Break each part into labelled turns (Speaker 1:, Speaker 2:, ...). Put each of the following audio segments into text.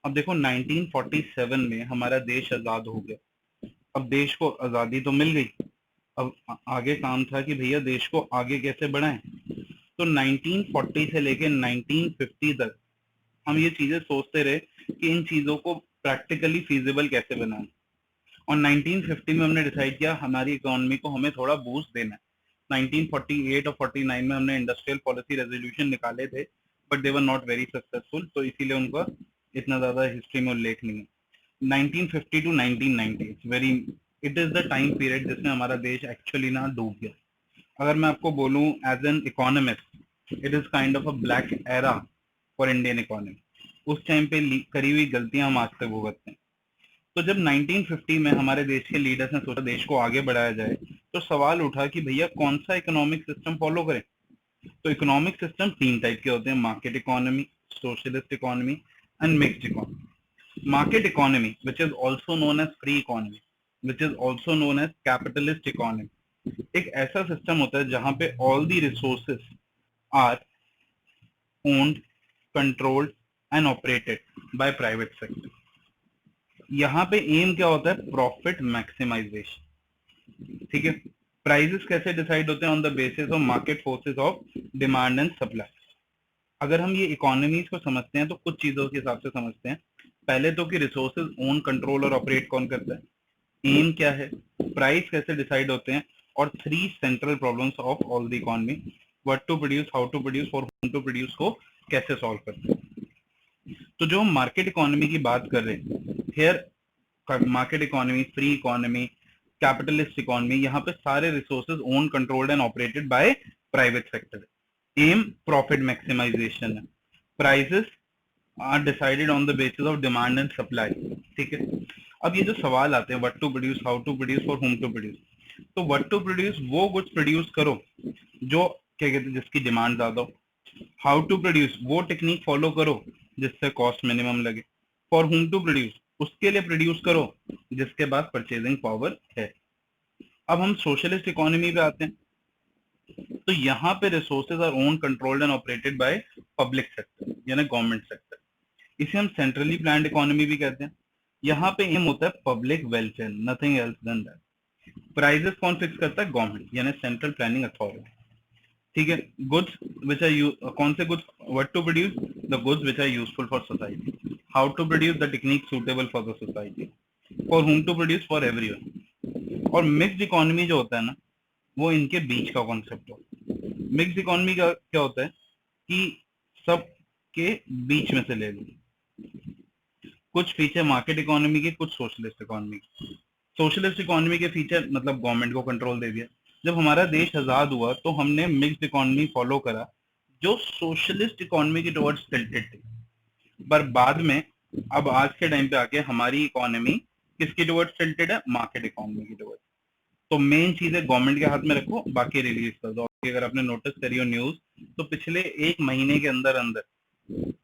Speaker 1: अब देखो 1947 में हमारा देश आजाद हो गया। अब देश को आजादी तो मिल गई, अब आगे काम था कि भैया देश को आगे कैसे बढ़ाएं। तो 1940 से लेके 1950 तक हम ये चीजें सोचते रहे कि इन चीजों को प्रैक्टिकली फीजिबल कैसे बनाएं। और 1950 में हमने डिसाइड किया हमारी इकोनॉमी को हमें थोड़ा बूस्ट देना है। 1948 और 49 में हमने इंडस्ट्रियल पॉलिसी रेजोल्यूशन निकाले थे, but they were not very successful, तो इसीलिए उनका इतना ज्यादा हिस्ट्री में उल्लेख नहीं है। 1950 to 1990 it's very, it is the time period जिसमें हमारा देश एक्चुअली ना डूब गया। अगर मैं आपको बोलूं as an economist, it is kind of a black era for Indian economy. उस टाइम पे करी हुई गलतियां हम आज तक भुगतते हैं। तो जब 1950 में हमारे देश के लीडर्स ने सोचा देश को आगे बढ़ाया जाए, तो सवाल उठा कि भैया कौन सा इकोनॉमिक सिस्टम फॉलो करें। तो इकोनॉमिक सिस्टम तीन टाइप के होते हैं, market economy, socialist economy and mixed economy. Market economy which is also known as free economy, which is also known as capitalist economy, एक ऐसा सिस्टम होता है जहां पे all the resources are owned, controlled and operated by private sector. यहाँ पे M क्या होता है, प्रॉफिट मैक्सिमाइजेशन। ठीक है, प्राइसेस कैसे डिसाइड होते हैं, on the basis of market forces of demand and supply. अगर हम ये इकोनॉमीज को समझते हैं तो कुछ चीजों के हिसाब से समझते हैं। पहले तो कि रिसोर्सेज ओन, कंट्रोल और ऑपरेट कौन करता है, एम क्या है, प्राइस कैसे डिसाइड होते हैं, और three central problems of all the economy, what to produce, how to produce, for whom to produce को कैसे सॉल्व करते हैं। तो जो हम मार्केट इकोनॉमी की बात कर रहे हैं here, market economy, free economy, capitalist economy, यहाँ पे सारे resources own, controlled and operated by private sector. Aim profit maximisation है, prices are decided on the basis of demand and supply. ठीक है, अब ये जो सवाल आते हैं what to produce, how to produce, for whom to produce, तो व्हाट टू प्रोड्यूस वो गुड्स प्रोड्यूस करो जो क्या कहते हैं जिसकी डिमांड ज्यादा हो। हाउ टू प्रोड्यूस वो टेक्निक फॉलो करो जिससे कॉस्ट मिनिमम लगे। फॉर होम टू प्रोड्यूस उसके लिए प्रोड्यूस करो जिसके पास परचेजिंग पावर है। अब हम सोशलिस्ट इकोनॉमी पे आते हैं, तो यहाँ पे resources our own, controlled and operated by public sector यानी गवर्नमेंट सेक्टर। इसे हम सेंट्रली प्लान्ड इकोनॉमी भी कहते हैं। यहाँ पे एम होता है public welfare, nothing else than that. Prices कौन फिक्स करता है, गवर्नमेंट यानी सेंट्रल प्लानिंग अथॉरिटी। ठीक है, गुड्स विच आर कौन से goods, what to produce, the goods which are useful for society. How to produce, the technique suitable for the society. For whom to produce, for everyone. और mixed economy जो होता है ना, वो इनके बीच का कॉन्सेप्ट होता है। मिक्स्ड इकोनॉमी का क्या होता है कि सब के बीच में से ले लो, कुछ फीचर मार्केट इकोनॉमी के, कुछ सोशलिस्ट इकोनॉमी के। सोशलिस्ट इकोनॉमी के फीचर मतलब गवर्नमेंट को कंट्रोल दे दिया। जब हमारा देश आजाद हुआ तो हमने मिक्स्ड इकोनॉमी फॉलो करा जो सोशलिस्ट इकोनॉमी की टुवर्ड्स टिल्टेड थी। पर बाद में अब आज के टाइम पे आके हमारी इकोनॉमी किसकी टुवर्ड्स टिल्टेड है, मार्केट इकोनॉमी की टुवर्ड्स। तो मेन चीज है गवर्नमेंट के हाथ में रखो, बाकी रिलीज कर दो। अगर आपने नोटिस करी हो न्यूज, तो पिछले एक महीने के अंदर अंदर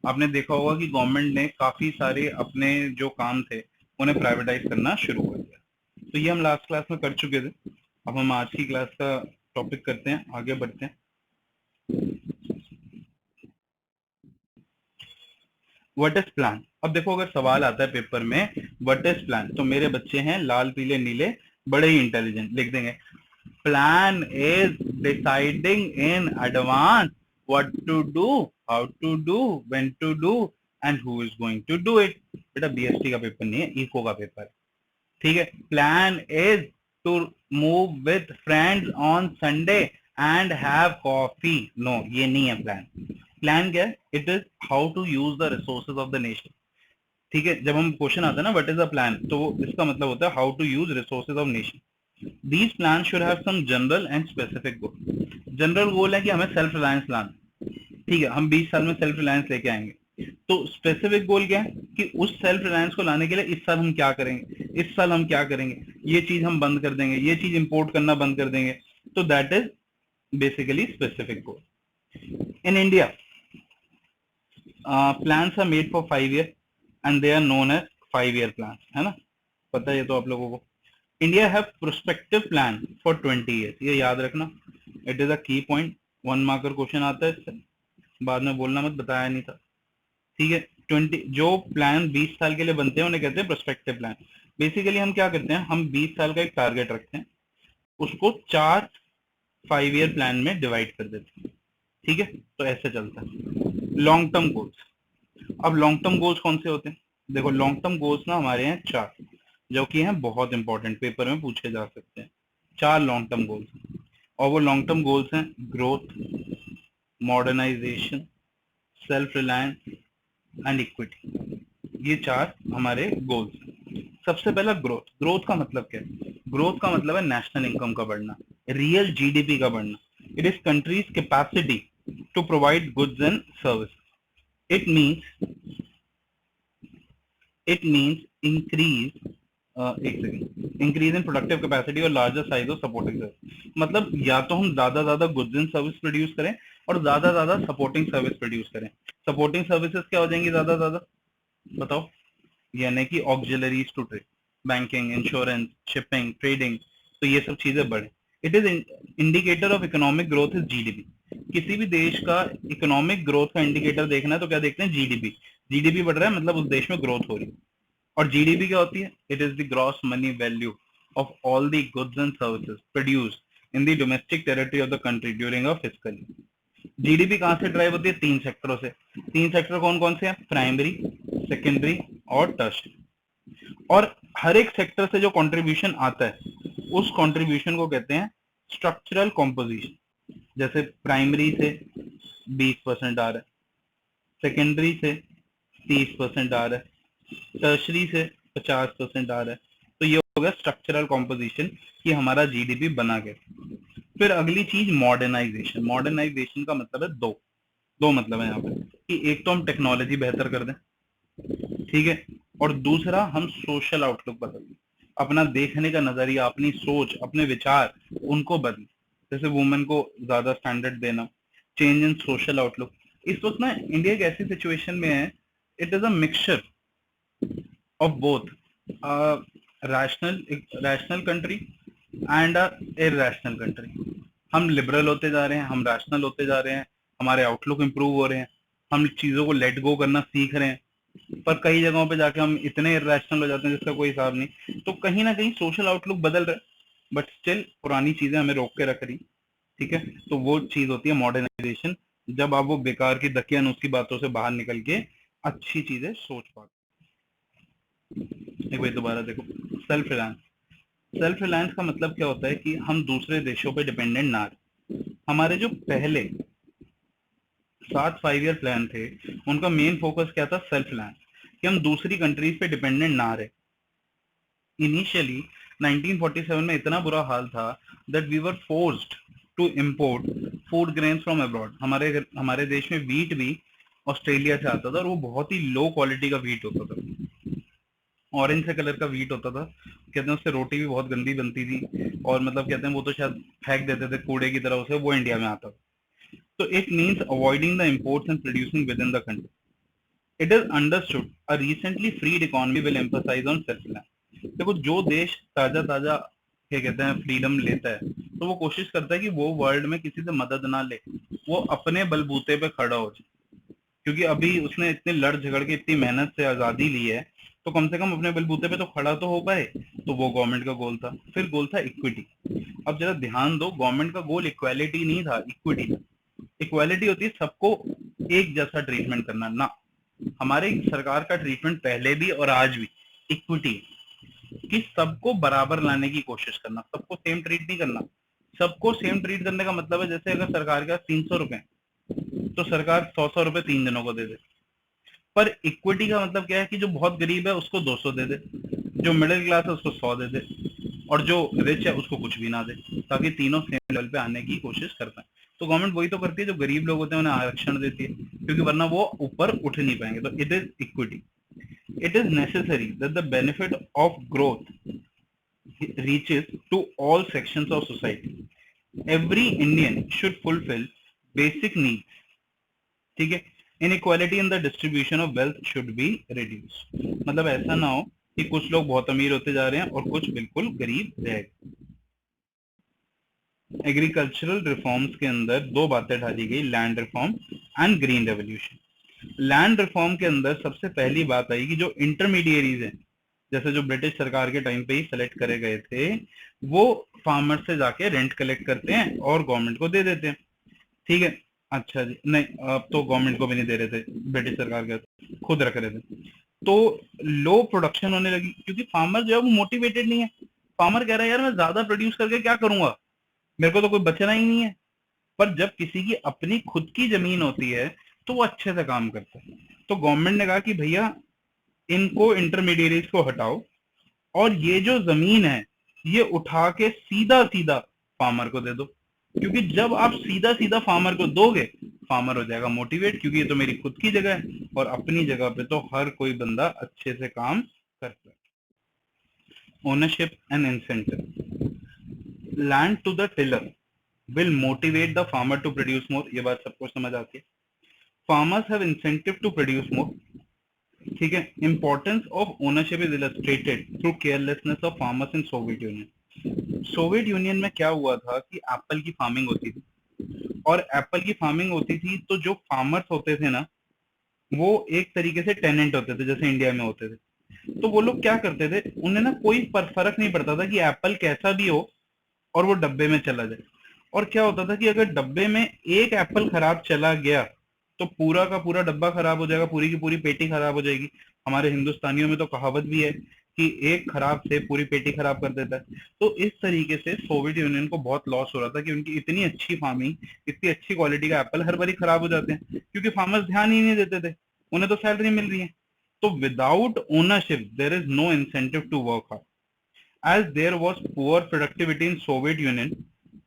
Speaker 1: आपने देखा होगा कि गवर्नमेंट ने काफी सारे अपने जो काम थे उन्हें प्राइवेटाइज करना शुरू कर दिया। तो ये हम लास्ट क्लास में कर चुके थे। अब हम आज की क्लास का टॉपिक करते हैं, आगे बढ़ते हैं। What is plan. अब देखो अगर सवाल आता है पेपर में व्हाट इज प्लान, तो मेरे बच्चे हैं लाल पीले नीले बड़े ही इंटेलिजेंट, लिख देंगे plan is deciding in advance what to do, how to do, when to do and who is going to do it. बेटा बीएसटी का पेपर नहीं है, इको का पेपर है। ठीक है, plan is to move with friends on Sunday and have coffee. No, ये नहीं है प्लान। प्लान क्या है, it is how to use the resources of the nation. ठीक है, जब हम क्वेश्चन आता है ना व्हाट इज अ प्लान, तो इसका मतलब होता है how to use resources of nation. These plan should have some general and specific goal. General goal है कि हमें सेल्फ रिलायंस लाना, ठीक है, हम 20 साल में सेल्फ रिलायंस लेके आएंगे। तो स्पेसिफिक गोल क्या है कि उस सेल्फ रिलायंस को लाने के लिए इस साल हम क्या करेंगे, इस साल हम क्या करेंगे, ये चीज हम बंद कर देंगे, ये चीज इंपोर्ट करना बंद कर देंगे। तो that is basically specific goal. In India plans are made for 5 year and they are known as 5 year plan, है ना, पता है ये तो आप लोगों को। India have prospective plan for 20 years, ये याद रखना, इट इज अ की पॉइंट, 1 मार्कर क्वेश्चन आता है इससे, बाद में बोलना मत बताया नहीं था। ठीक है, 20 जो प्लान 20 साल के लिए बनते हैं उन्हें कहते हैं प्रोस्पेक्टिव प्लान। बेसिकली हम क्या करते हैं, हम 20 साल का एक टारगेट रखते हैं, उसको 4 5 ईयर प्लान में डिवाइड कर देते हैं, ठीक है। तो ऐसे चलता है लॉन्ग टर्म गोल्स। अब लॉन्ग टर्म गोल्स कौन से होते हैं, देखो लॉन्ग टर्म गोल्स ना हमारे हैं 4, जो कि हैं बहुत इंपॉर्टेंट, पेपर में पूछे जा सकते हैं। 4 लॉन्ग टर्म गोल्स, और वो लॉन्ग टर्म गोल्स हैं growth, modernisation, self reliance and equity. ये 4 हमारे गोल्स हैं। सबसे पहला ग्रोथ। ग्रोथ का मतलब क्या है, ग्रोथ का मतलब है नेशनल इनकम का बढ़ना, रियल जीडीपी का बढ़ना। It is countries capacity to provide goods and service. It means increase एक second, increase in productive capacity और larger size of supporting service. मतलब या तो हम ज्यादा गुड्स एंड सर्विस प्रोड्यूस करें और ज्यादा सपोर्टिंग सर्विस प्रोड्यूस करें। सपोर्टिंग सर्विसेज क्या हो जाएंगी ज्यादा बताओ, यानी कि auxiliaries to trade, banking, insurance, shipping, trading, तो ये सब चीजें बढ़े। It is indicator of economic growth is GDP. किसी भी देश का इकोनॉमिक ग्रोथ का इंडिकेटर देखना है तो क्या देखते हैं, जीडीपी। जीडीपी बढ़ रहा है मतलब उस देश में ग्रोथ हो रही है। और जीडीपी क्या होती है, it is the gross money value of all the goods and services produced in the domestic territory of the country during a fiscal year. GDP कहां से ड्राइव होती है, 3 सेक्टरों से। 3 सेक्टर कौन कौन से हैं, प्राइमरी, सेकेंडरी और टर्शियरी। और हर एक सेक्टर से जो कंट्रीब्यूशन आता है उस कंट्रीब्यूशन को कहते हैं स्ट्रक्चरल कॉम्पोजिशन। जैसे प्राइमरी से 20% आ रहा है, सेकेंडरी से 30% आ रहा है, टर्शरी से 50% आ रहा है। तो ये हो गया स्ट्रक्चरल कॉम्पोजिशन कि हमारा जीडीपी बना गया। फिर अगली चीज मॉडर्नाइजेशन। मॉडर्नाइजेशन का मतलब है दो मतलब है यहाँ पे, कि एक तो हम टेक्नोलॉजी बेहतर कर दें, ठीक है, और दूसरा हम सोशल आउटलुक बदल दें, अपना देखने का नजरिया, अपनी सोच, अपने विचार उनको बदलें। जैसे वुमेन को ज्यादा स्टैंडर्ड देना, चेंज इन सोशल आउटलुक। इस वक्त ना इंडिया एक ऐसी सिचुएशन में है, it is a mixture of both rational country and a irrational country। हम लिबरल होते जा रहे हैं, हम रैशनल होते जा रहे हैं, हमारे आउटलुक इंप्रूव हो रहे हैं, हम चीजों को लेट गो करना सीख रहे हैं। पर कई जगहों पे जाके हम इतने इरेशनल हो जाते हैं जिसका कोई हिसाब नहीं। तो कहीं ना कहीं सोशल आउटलुक बदल रहा है, बट स्टिल पुरानी चीजें हमें रोक के रख रही, ठीक है। तो वो चीज होती है मॉडर्नाइजेशन, जब आप वो बेकार की दकियानुस की बातों से बाहर निकल के अच्छी चीजें सोच पाते। एक बार दोबारा देखो, सेल्फ रिलायंस। सेल्फ रिलायंस का मतलब क्या होता है कि हम दूसरे देशों पे डिपेंडेंट ना रहे। हमारे जो पहले 7 5 ईयर प्लान थे उनका मेन फोकस क्या था, सेल्फ रिलायंस, कि हम दूसरी कंट्रीज पे डिपेंडेंट ना रहे। इनिशियली 1947 में इतना बुरा हाल था that we were forced to import food grains from abroad. हमारे देश में वीट भी ऑस्ट्रेलिया से आता था, और वो बहुत ही लो क्वालिटी का वीट होता था, ऑरेंज से कलर का वीट होता था। कहते हैं उससे रोटी भी बहुत गंदी बनती थी, और मतलब कहते हैं वो तो शायद फेंक देते थे कूड़े की तरह उसे, वो इंडिया में आता था। तो it means avoiding the imports and producing with in the country. It is understood a recently freed economy will emphasise on self reliance. देखो जो देश ताजा ताजा क्या कहते हैं फ्रीडम लेता है, तो वो कोशिश करता है कि वो वर्ल्ड में किसी से मदद ना ले, वो अपने बलबूते पे खड़ा हो जाए। क्योंकि अभी उसने इतने लड़ झगड़ के इतनी मेहनत से आजादी ली है, तो कम से कम अपने बलबूते पे तो खड़ा तो हो पाए। तो वो गवर्नमेंट का गोल था। फिर गोल था इक्विटी। अब जरा ध्यान दो, गवर्नमेंट का गोल इक्वालिटी नहीं था, इक्विटी था। इक्वालिटी होती है सबको एक जैसा ट्रीटमेंट करना ना। हमारे सरकार का ट्रीटमेंट पहले भी और आज भी इक्विटी, कि सबको बराबर लाने की कोशिश करना, सबको सेम ट्रीट नहीं करना। सबको सेम ट्रीट करने का मतलब है जैसे अगर सरकार के पास 300 रुपए तो सरकार 100 रुपए 3 जनों को दे दे। पर इक्विटी का मतलब क्या है कि जो बहुत गरीब है उसको 200 दे दे, जो मिडिल क्लास है उसको 100 दे दे, और जो रिच है उसको कुछ भी ना दे, ताकि तीनों सेम लेवल पे आने की कोशिश कर पाए। तो गवर्नमेंट वही तो करती है, जो गरीब लोग होते हैं उन्हें आरक्षण देती है, क्योंकि वरना वो ऊपर उठ नहीं पाएंगे। तो it is equity. It is necessary that the benefit of growth reaches to all sections of society. Every Indian should fulfill basic needs, ठीक है। Inequality in the distribution of wealth should be reduce. मतलब ऐसा ना हो कि कुछ लोग बहुत अमीर होते जा रहे हैं और कुछ बिल्कुल गरीब रह गए। एग्रीकल्चरल रिफॉर्म्स के अंदर 2 बातें ढाली गई, land reform and green revolution. Land reform के अंदर सबसे पहली बात आई कि जो इंटरमीडिएरीज हैं, जैसे जो ब्रिटिश सरकार के टाइम पे ही सेलेक्ट करे गए थे, वो फार्मर से जाके रेंट कलेक्ट करते हैं और गवर्नमेंट को दे देते हैं। ठीक है, अच्छा जी, नहीं अब तो गवर्नमेंट को भी नहीं दे रहे थे, ब्रिटिश सरकार के खुद रख रहे थे। तो लो प्रोडक्शन होने लगी क्योंकि फार्मर जो है वो मोटिवेटेड नहीं है। फार्मर कह रहा है यार मैं ज्यादा प्रोड्यूस करके क्या करूंगा, मेरे को तो कोई बचना ही नहीं है। पर जब किसी की अपनी खुद की जमीन होती है तो वो अच्छे से काम करता है। तो गवर्नमेंट ने कहा कि भैया इनको इंटरमीडिएरीज को हटाओ और ये जो जमीन है ये उठा के सीधा सीधा फार्मर को दे दो, क्योंकि जब आप सीधा सीधा फार्मर को दोगे फार्मर हो जाएगा मोटिवेट, क्योंकि ये तो मेरी खुद की जगह है और अपनी जगह पे तो हर कोई बंदा अच्छे से काम करता है। Ownership and incentive, land to the tiller will motivate the farmer to produce more, ये बात सबको समझ आती है। farmers have incentive to produce more, ठीक है। importance of ownership is illustrated through carelessness of farmers in Soviet Union। Soviet union में क्या हुआ था कि एप्पल की फार्मिंग होती थी, और एप्पल की फार्मिंग होती थी तो जो फार्मर्स होते थे ना वो एक तरीके से टेनेंट होते थे जैसे इंडिया में होते थे। तो वो लोग क्या करते थे, उन्हें ना कोई फर्क नहीं पड़ता था कि एप्पल कैसा भी हो और वो डब्बे में चला जाए। और क्या होता था कि अगर डब्बे में एक एप्पल खराब चला गया तो पूरा का पूरा डब्बा खराब हो जाएगा, पूरी की पूरी पेटी खराब हो जाएगी। हमारे हिंदुस्तानियों में तो कहावत भी है कि एक खराब से पूरी पेटी खराब कर देता है। तो इस तरीके से सोवियत यूनियन को बहुत लॉस हो रहा था कि उनकी इतनी अच्छी फार्मिंग, इतनी अच्छी क्वालिटी का एप्पल हर बारी खराब हो जाते हैं क्योंकि फार्मर्स ध्यान ही नहीं देते थे, उन्हें तो सैलरी मिल रही है। तो without ownership there is no incentive to work hard, as there was poor productivity in Soviet Union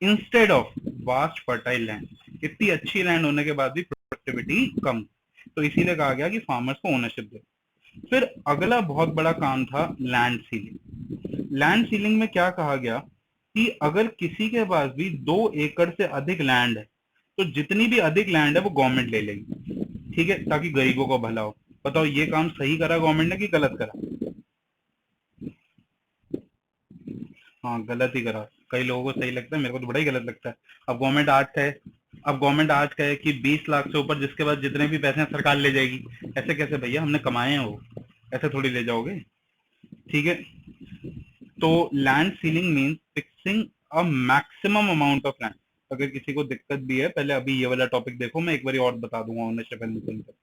Speaker 1: instead of vast fertile land। इतनी अच्छी लैंड होने के बाद भी प्रोडक्टिविटी कम, तो इसीलिए कहा गया कि फार्मर्स को ओनरशिप दे। फिर अगला बहुत बड़ा काम था लैंड सीलिंग। लैंड सीलिंग में क्या कहा गया कि अगर किसी के पास भी 2 एकड़ से अधिक लैंड है तो जितनी भी अधिक लैंड है वो गवर्नमेंट ले लेगी, ठीक है, ताकि गरीबों को भला हो। बताओ ये काम सही करा गवर्नमेंट ने कि गलत करा? हाँ गलत ही करा। कई लोगों को सही लगता है, मेरे को तो बड़ा ही गलत लगता है। अब गवर्नमेंट आज कहे अब गवर्नमेंट आज कहे कि 20 लाख से ऊपर जिसके पास जितने भी पैसे हैं सरकार ले जाएगी, ऐसे कैसे भैया, हमने कमाए हैं वो, ऐसे थोड़ी ले जाओगे, ठीक है। तो land ceiling means fixing a maximum amount of land. अगर किसी को दिक्कत भी है, पहले अभी ये वाला टॉपिक देखो, मैं एक बार और बता दूंगा ownership and incentive.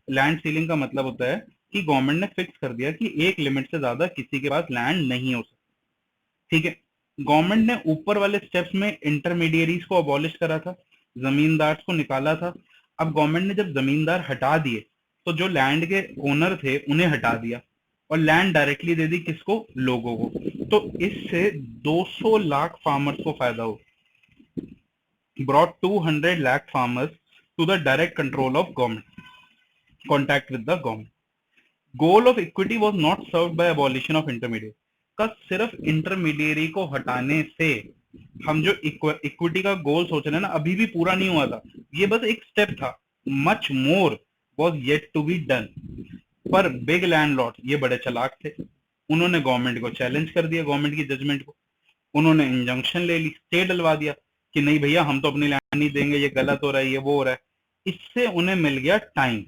Speaker 1: Land ceiling का मतलब होता है कि गवर्नमेंट ने फिक्स कर दिया कि एक लिमिट से ज्यादा किसी के पास लैंड नहीं हो सकता, ठीक है। गवर्नमेंट ने ऊपर वाले स्टेप्स में इंटरमीडिएरीज को अबॉलिश करा था, जमींदार को निकाला था। अब गवर्नमेंट ने जब जमींदार हटा दिए तो जो लैंड के ओनर थे उन्हें हटा दिया और लैंड डायरेक्टली दे दी किसको, लोगों को। तो इससे 200 लाख फार्मर्स को फायदा हो, brought 200 lakh farmers to the direct control of government, contact with the government. Goal of equity was not serve by abolition of intermediate. का सिर्फ इंटरमीडिएरी को हटाने से हम जो इक्विटी का गोल सोच रहे हैं ना अभी भी पूरा नहीं हुआ था, ये बस एक स्टेप था। Much more was yet to be done. पर बिग लैंडलॉर्ड ये बड़े चालाक थे, उन्होंने गवर्नमेंट को चैलेंज कर दिया, गवर्नमेंट की जजमेंट को। उन्होंने इंजंक्शन ले ली, स्टे डलवा दिया कि नहीं भैया हम तो अपनी लैंड नहीं देंगे, ये गलत हो रहा है, ये वो हो रहा है। इससे उन्हें मिल गया टाइम,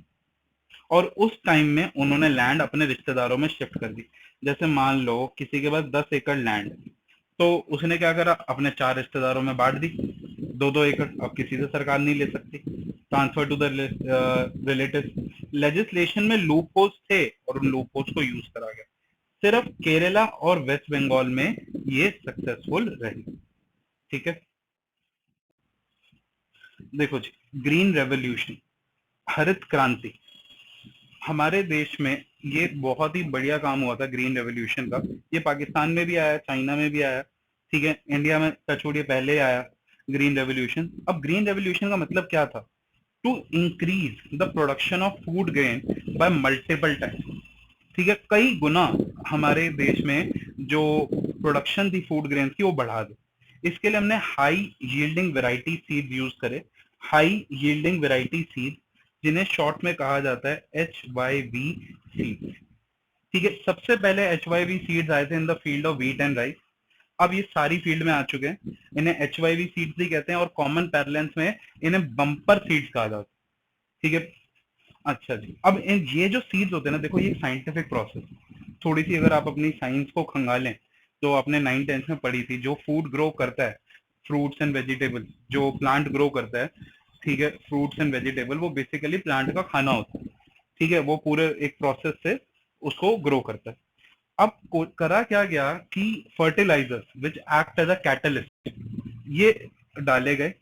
Speaker 1: और उस टाइम में उन्होंने लैंड अपने रिश्तेदारों में शिफ्ट कर दी। जैसे मान लो किसी के पास 10 एकड़ लैंड, तो उसने क्या करा, अपने 4 रिश्तेदारों में बांट दी, 2-2 एकड़। अब किसी से सरकार नहीं ले सकती, transfer to the relative. Legislation में लूप होल्स थे और उन लूप होल्स को यूज करा गया। सिर्फ केरला और वेस्ट बंगाल में ये सक्सेसफुल रही, ठीक है। देखो जी, ग्रीन रेवोल्यूशन, हरित क्रांति, हमारे देश में ये बहुत ही बढ़िया काम हुआ था ग्रीन रेवोल्यूशन का। ये पाकिस्तान में भी आया, चाइना में भी आया, ठीक है, इंडिया में टचवुड ये पहले आया ग्रीन रेवोल्यूशन। अब ग्रीन रेवोल्यूशन का मतलब क्या था, to increase the production of food grain by multiple times, ठीक है, कई गुना हमारे देश में जो प्रोडक्शन थी फूड ग्रेन की वो बढ़ा दे। इसके लिए हमने high yielding variety seed use करे, हाई यील्डिंग वेराइटी सीड, जिन्हें शॉर्ट में कहा जाता है HYV सीड, ठीक है। सबसे पहले HYV सीड्स आए थे in the field of wheat and rice. अब ये सारी फील्ड में आ चुके हैं, इन्हें HYV सीड्स भी कहते हैं और कॉमन पैरलेंस में इन्हें बम्पर सीड्स कहा जाता है, ठीक है। अच्छा जी, अब ये जो सीड्स होते हैं ना, देखो ये साइंटिफिक प्रोसेस, थोड़ी सी अगर आप अपनी साइंस को खंगालें तो आपने 9th-10th में पढ़ी थी, जो फूड ग्रो करता है, फ्रूट्स एंड वेजिटेबल, जो प्लांट ग्रो करता है, ठीक है, फ्रूट्स एंड वेजिटेबल, वो बेसिकली प्लांट का खाना होता है, ठीक है, वो पूरे एक प्रोसेस से उसको ग्रो करता है। अब करा क्या गया कि fertilisers which act as a catalyst, ये डाले गए,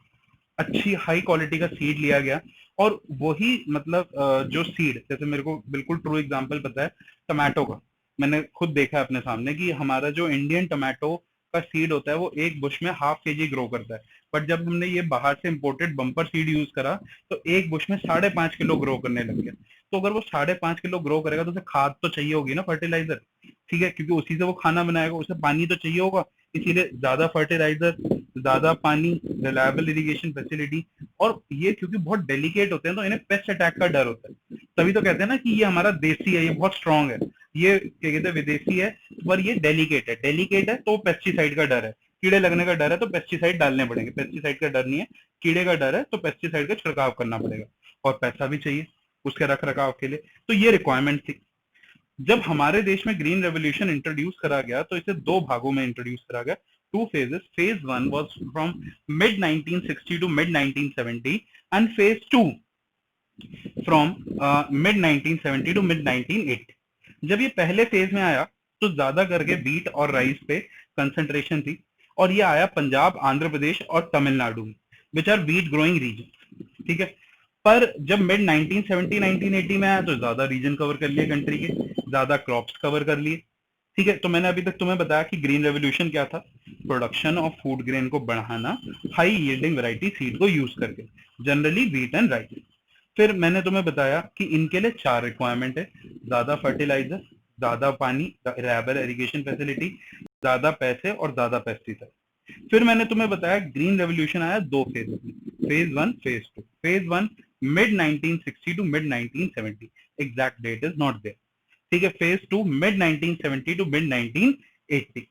Speaker 1: अच्छी हाई क्वालिटी का सीड लिया गया, और वही मतलब जो सीड, जैसे मेरे को बिल्कुल ट्रू एग्जांपल पता है टमाटो का, मैंने खुद देखा है अपने सामने कि हमारा जो इंडियन टमाटो का सीड होता है वो एक बुश में 1/2 kg ग्रो करता है, बट जब हमने ये बाहर से इम्पोर्टेड बम्पर सीड यूज करा तो एक बुश में 5.5 किलो ग्रो करने लग गया। तो अगर वो 5.5 किलो ग्रो करेगा तो उसे खाद तो चाहिए होगी ना, फर्टिलाइजर, ठीक है, क्योंकि उसी से वो खाना बनाएगा, उसे पानी तो चाहिए होगा, इसीलिए ज्यादा फर्टिलाइजर, ज्यादा पानी, रिलायबल इरिगेशन फैसिलिटी, और ये क्योंकि बहुत डेलिकेट होते हैं तो इन्हें पेस्ट अटैक का डर होता है, तभी तो कहते हैं ना कि ये हमारा देसी है, ये बहुत स्ट्रांग है, ये क्या कहते हैं विदेशी है, पर ये डेलिकेट है, डेलिकेट है तो पेस्टिसाइड का डर है, कीड़े लगने का डर है तो पेस्टिसाइड डालने पड़ेंगे, पेस्टिसाइड का डर नहीं है, कीड़े का डर है तो पेस्टिसाइड का छिड़काव करना पड़ेगा, और पैसा भी चाहिए उसके रख रखाव के लिए, तो ये रिक्वायरमेंट थी। जब हमारे देश में ग्रीन रेवोल्यूशन इंट्रोड्यूस करा गया तो इसे दो भागों में इंट्रोड्यूस करा गया, two phases, phase one was from mid 1960 to mid 1970 and phase two from mid 1970 to mid 1980। जब ये पहले फेज में आया तो ज्यादा करके व्हीट और राइस पे कंसंट्रेशन थी, और ये आया पंजाब, आंध्र प्रदेश और तमिलनाडु में, which are wheat growing region, ठीक है। पर जब मिड 1970 1980 में आया तो ज्यादा रीजन कवर कर लिए कंट्री के, ज्यादा क्रॉप्स कवर कर लिए, ठीक है। तो मैंने अभी तक तुम्हें बताया कि ग्रीन रेवोल्यूशन क्या था, प्रोडक्शन ऑफ फूड ग्रेन को बढ़ाना हाई यील्डिंग वैरायटी सीड को यूज करके, जनरली व्हीट एंड राइस। फिर मैंने तुम्हें बताया कि इनके लिए 4 रिक्वायरमेंट है, ज्यादा फर्टिलाइजर, ज्यादा पानी, रिलायबल इरिगेशन फैसिलिटी, ज्यादा पैसे और ज्यादा पेस्टिसाइड। फिर मैंने तुम्हें बताया ग्रीन रेवोल्यूशन आया 2 फेज में, phase one phase two. Phase one mid 1960 to mid 1970, exact date is not there, ठीक है। Phase two mid 1970 to mid 1980,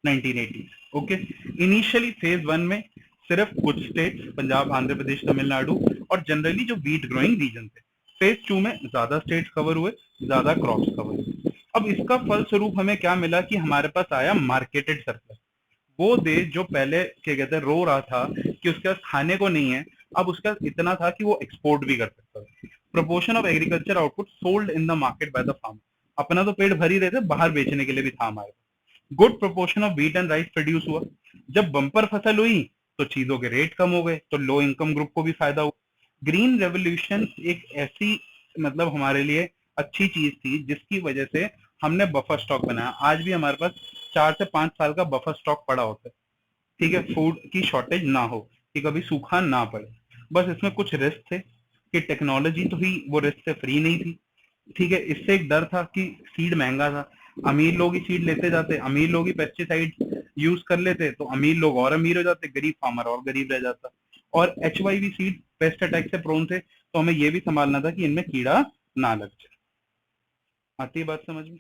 Speaker 1: 1980, okay. Initially phase one में सिर्फ कुछ स्टेट्स, पंजाब, आंध्र प्रदेश, तमिलनाडु, और जनरली जो व्हीट ग्रोइंग रीजन थे। फेज टू में ज्यादा स्टेट्स कवर हुए, ज्यादा क्रॉप्स कवर हुए। अब इसका फलस्वरूप हमें क्या मिला कि हमारे पास आया मार्केटेड सरप्लस। वो देश जो पहले क्या कहते हैं रो रहा था कि उसके पास खाने को नहीं है, अब उसके पास इतना था कि वो एक्सपोर्ट भी कर सकता था। Proportion of agriculture output sold in the market by the farm, अपना तो पेट भर ही रहे थे, बाहर बेचने के लिए भी था हमारे। Good proportion of wheat and rice produce हुआ। जब बम्पर फसल हुई तो चीजों के रेट कम हो गए, तो लो इनकम ग्रुप को भी फायदा हुआ। ग्रीन रेवोल्यूशन एक ऐसी मतलब हमारे लिए अच्छी चीज थी जिसकी वजह से हमने बफर स्टॉक बनाया। आज भी हमारे पास 4 से 5 साल का बफर स्टॉक पड़ा होता है, ठीक है, फूड की शॉर्टेज ना हो, कि कभी सूखा ना पड़े। बस इसमें कुछ रिस्क थे कि टेक्नोलॉजी तो ही वो रिस्क से फ्री नहीं थी, ठीक है। इससे एक डर था कि सीड महंगा था, अमीर लोग ही सीड लेते जाते, अमीर लोग ही पेस्टिसाइड यूज कर लेते, तो अमीर लोग और अमीर हो जाते, गरीब फार्मर और गरीब रह जाता। और HYV सीड पेस्ट अटैक से प्रोन थे, तो हमें ये भी संभालना था कि इनमें कीड़ा ना लग जाए। आती है बात समझ में?